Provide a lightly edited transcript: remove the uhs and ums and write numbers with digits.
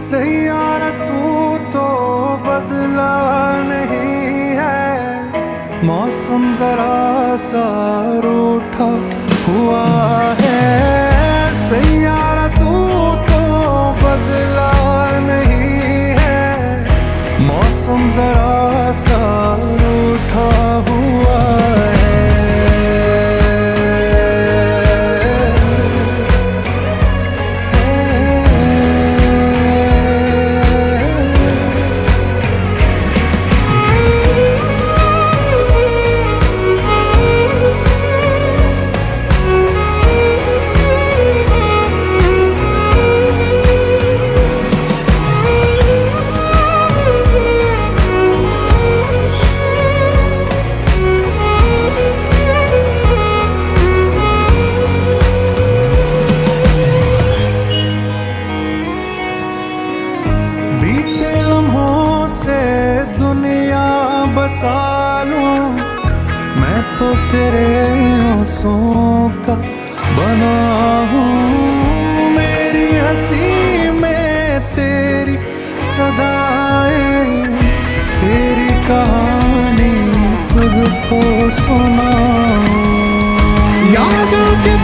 सैयारा तू तो बदला नहीं है, मौसम जरा सा रूठा हुआ है। सैयारा तू तो बदला नहीं है, मौसम जरा सा रूठा हुआ है। बीते लम्हों से दुनिया बसा लूं, मैं तो तेरे आंसुओं का बना हूँ। मेरी हंसी में तेरी सदाएं, तेरी कहानी खुद को सुनाऊं। यादों के